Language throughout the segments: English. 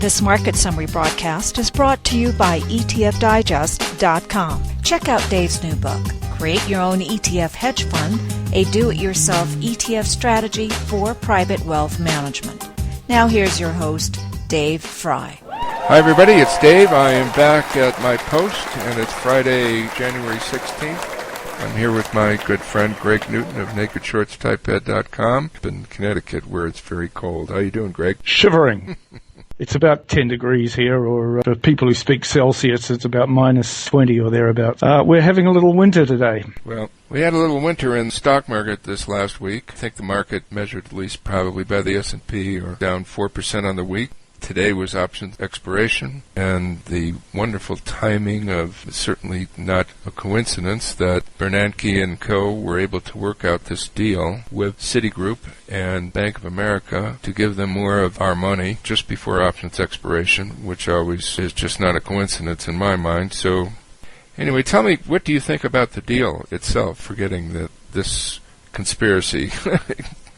This market summary broadcast is brought to you by ETFdigest.com. Check out Dave's new book, Create Your Own ETF Hedge Fund, a do-it-yourself ETF strategy for private wealth management. Now here's your host, Dave Fry. Hi everybody, it's Dave. I am back at my post, and it's Friday, January 16th. I'm here with my good friend Greg Newton of NakedShortsTypehead.com in Connecticut, where it's very cold. How you doing, Greg? Shivering. It's about 10 degrees here, or for people who speak Celsius, it's about minus 20 or thereabouts. We're having a little winter today. Well, we had a little winter in the stock market this last week. I think the market measured, at least probably by the S&P, or down 4% on the week. Today was options expiration, and the wonderful timing of, certainly not a coincidence, that Bernanke and Co. were able to work out this deal with Citigroup and Bank of America to give them more of our money just before options expiration, which always is just not a coincidence in my mind. So anyway, tell me, what do you think about the deal itself, forgetting that this conspiracy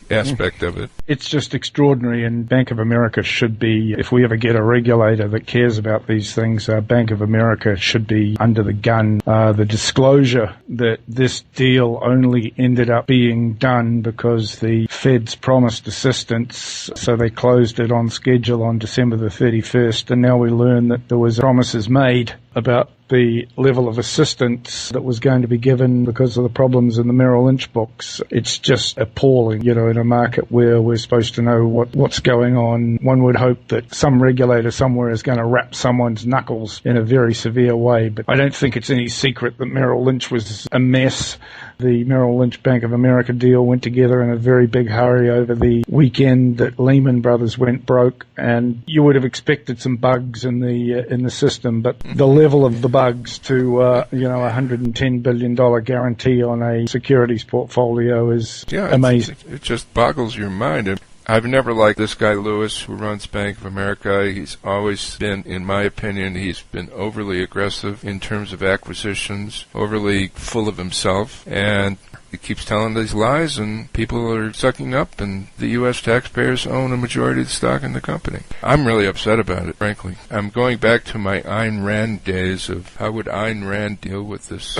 aspect of it? It's just extraordinary, and Bank of America should be, if we ever get a regulator that cares about these things, Bank of America should be under the gun. The disclosure that this deal only ended up being done because the Feds promised assistance, so they closed it on schedule on December the 31st, and now we learn that there was promises made about the level of assistance that was going to be given because of the problems in the Merrill Lynch books. It's just appalling, in a market where we're supposed to know what's going on. One would hope that some regulator somewhere is going to wrap someone's knuckles in a very severe way, but I don't think it's any secret that Merrill Lynch was a mess. The Merrill Lynch Bank of America deal went together in a very big hurry over the weekend that Lehman Brothers went broke, and you would have expected some bugs in the system, but the level of the bugs to $110 billion guarantee on a securities portfolio is amazing. It just boggles your mind. I've never liked this guy Lewis, who runs Bank of America. He's always been, in my opinion, he's been overly aggressive in terms of acquisitions, overly full of himself, and he keeps telling these lies, and people are sucking up, and the U.S. taxpayers own a majority of the stock in the company. I'm really upset about it, frankly. I'm going back to my Ayn Rand days of how would Ayn Rand deal with this.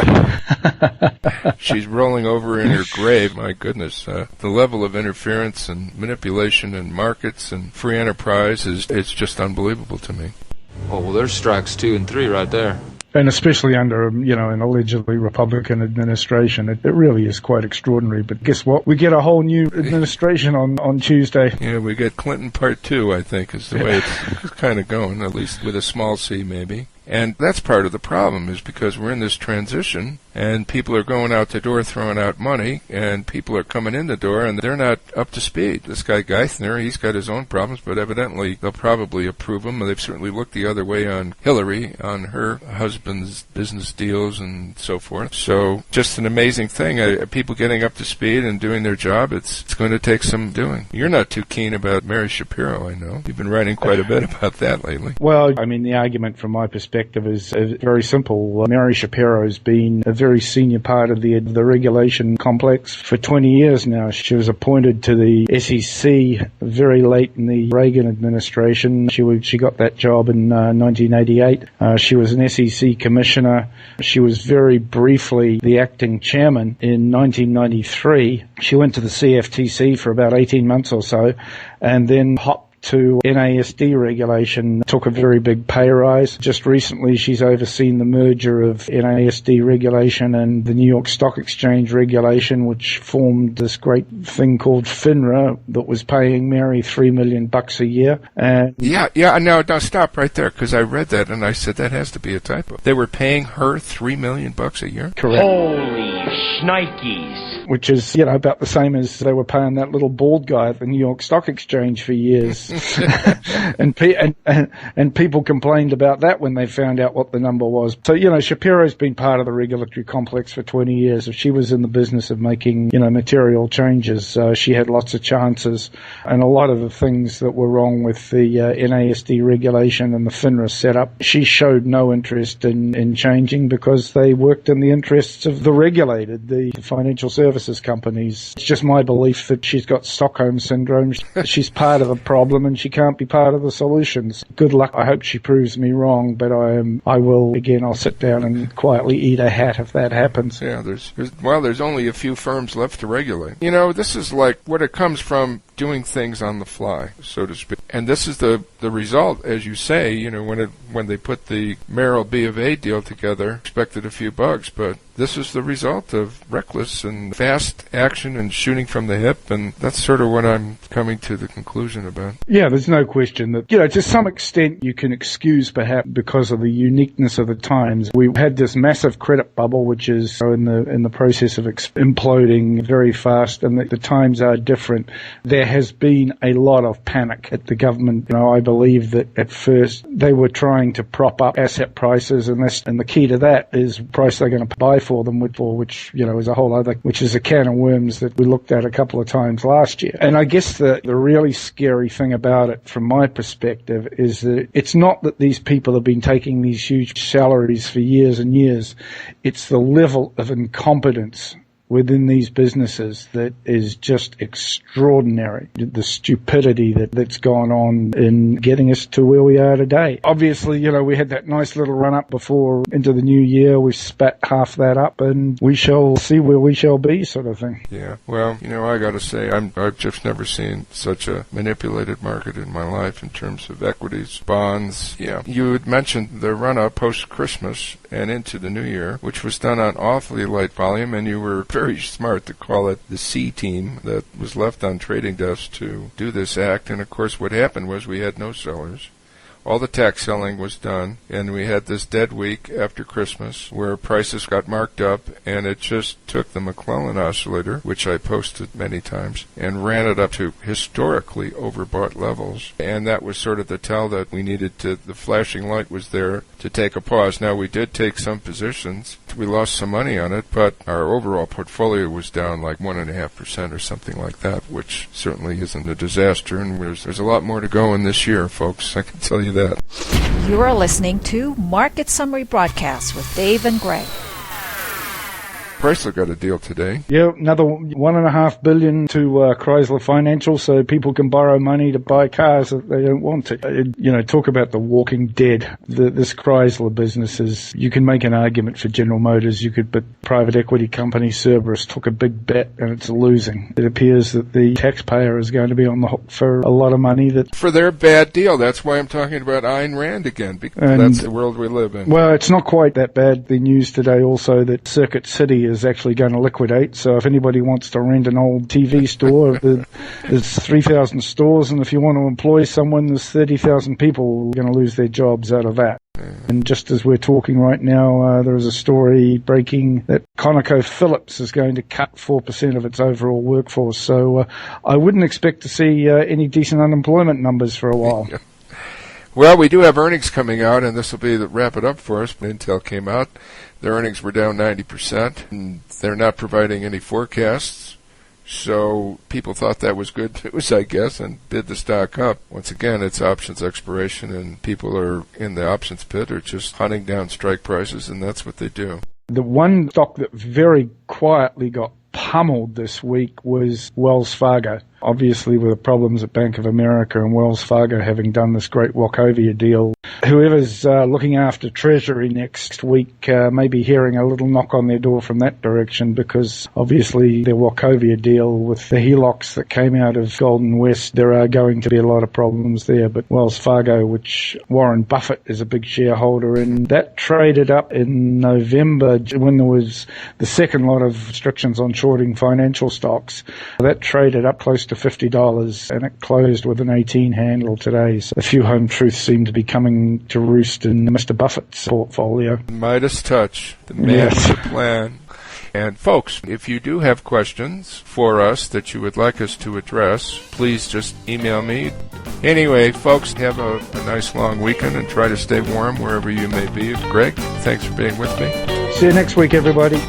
She's rolling over in her grave, my goodness. The level of interference and manipulation in markets and free enterprise it's just unbelievable to me. Oh, well, there's strikes 2 and 3 right there. And especially under, an allegedly Republican administration, it really is quite extraordinary. But guess what? We get a whole new administration on Tuesday. Yeah, we get Clinton Part 2, I think, is the way it's kind of going, at least with a small c maybe. And that's part of the problem, is because we're in this transition, and people are going out the door throwing out money, and people are coming in the door, and they're not up to speed. This guy Geithner, he's got his own problems, but evidently they'll probably approve him. They've certainly looked the other way on Hillary, on her husband's business deals and so forth. So just an amazing thing. People getting up to speed and doing their job, it's going to take some doing. You're not too keen about Mary Shapiro, I know. You've been writing quite a bit about that lately. Well, the argument from my perspective is very simple. Mary Shapiro's been a very senior part of the regulation complex for 20 years now. She was appointed to the SEC very late in the Reagan administration. She got that job in 1988. She was an SEC commissioner. She was very briefly the acting chairman in 1993. She went to the CFTC for about 18 months or so, and then hopped to NASD regulation, took a very big pay rise. Just recently, she's overseen the merger of NASD regulation and the New York Stock Exchange regulation, which formed this great thing called FINRA that was paying Mary $3 million a year. And No, stop right there, because I read that and I said that has to be a typo. They were paying her $3 million a year? Correct. Holy shnikes. Which is, about the same as they were paying that little bald guy at the New York Stock Exchange for years. and people complained about that when they found out what the number was. So, Shapiro's been part of the regulatory complex for 20 years. If she was in the business of making, material changes, she had lots of chances. And a lot of the things that were wrong with the NASD regulation and the FINRA setup, she showed no interest in changing because they worked in the interests of the regulated, the Financial Services services companies. It's just my belief that she's got Stockholm syndrome. She's part of the problem and she can't be part of the solutions. Good luck. I hope she proves me wrong, but I'll sit down and quietly eat a hat if that happens. Yeah, there's only a few firms left to regulate. You know, this is like what it comes from doing things on the fly, so to speak. And this is the result, as you say, you know, when they put the Merrill B of A deal together, expected a few bugs, but this is the result of reckless and fast action and shooting from the hip, and that's sort of what I'm coming to the conclusion about. Yeah, there's no question that, you know, to some extent you can excuse perhaps because of the uniqueness of the times. We had this massive credit bubble, which is in the process of imploding very fast, and the times are different. There has been a lot of panic at the government. You know, I believe that at first they were trying to prop up asset prices, and the key to that is the price they're going to buy for them, which you know is a whole other, which is a can of worms that we looked at a couple of times last year. And I guess the really scary thing about it, from my perspective, is that it's not that these people have been taking these huge salaries for years and years. It's the level of incompetence within these businesses that is just extraordinary. The stupidity that's gone on in getting us to where we are today. Obviously, you know, we had that nice little run up before into the new year. We spat half that up and we shall see where we shall be, sort of thing. Yeah, well, you know, I got to say, I've just never seen such a manipulated market in my life in terms of equities, bonds. Yeah, you had mentioned the run up post-Christmas and into the new year, which was done on awfully light volume, and you were very smart to call it the C team that was left on trading desks to do this act. And of course what happened was we had no sellers. All the tax selling was done, and we had this dead week after Christmas where prices got marked up, and it just took the McClellan oscillator, which I posted many times, and ran it up to historically overbought levels. And that was sort of the tell that we needed to, the flashing light was there to take a pause. Now, we did take some positions. We lost some money on it, but our overall portfolio was down like 1.5% or something like that, which certainly isn't a disaster. And there's a lot more to go in this year, folks. I can tell you that. You are listening to Market Summary Broadcast with Dave and Greg. Chrysler got a deal today. Yeah, another $1.5 billion to Chrysler Financial, so people can borrow money to buy cars that they don't want to. You know, talk about the walking dead. This Chrysler business is, you can make an argument for General Motors. But private equity company Cerberus took a big bet and it's losing. It appears that the taxpayer is going to be on the hook for a lot of money for their bad deal. That's why I'm talking about Ayn Rand again, because that's the world we live in. Well, it's not quite that bad. The news today also that Circuit City is actually going to liquidate. So if anybody wants to rent an old TV store, there's 3,000 stores, and if you want to employ someone, there's 30,000 people going to lose their jobs out of that. And just as we're talking right now, there is a story breaking that ConocoPhillips is going to cut 4% of its overall workforce. So I wouldn't expect to see any decent unemployment numbers for a while. Yeah. Well, we do have earnings coming out, and this will be the wrap it up for us. Intel came out. Their earnings were down 90%, and they're not providing any forecasts. So people thought that was good news, I guess, and bid the stock up. Once again, it's options expiration, and people are in the options pit are just hunting down strike prices, and that's what they do. The one stock that very quietly got pummeled this week was Wells Fargo. Obviously, with the problems at Bank of America and Wells Fargo having done this great Wachovia deal, whoever's looking after Treasury next week may be hearing a little knock on their door from that direction, because obviously their Wachovia deal with the HELOCs that came out of Golden West, there are going to be a lot of problems there. But Wells Fargo, which Warren Buffett is a big shareholder in, that traded up in November when there was the second lot of restrictions on shorting financial stocks. That traded up close to $50, and it closed with an 18 handle today. So a few home truths seem to be coming to roost in Mr. Buffett's portfolio. Midas touch, the man with the plan. And folks, if you do have questions for us that you would like us to address, please just email me. Anyway, folks, have a nice long weekend and try to stay warm wherever you may be. Greg, thanks for being with me. See you next week, everybody.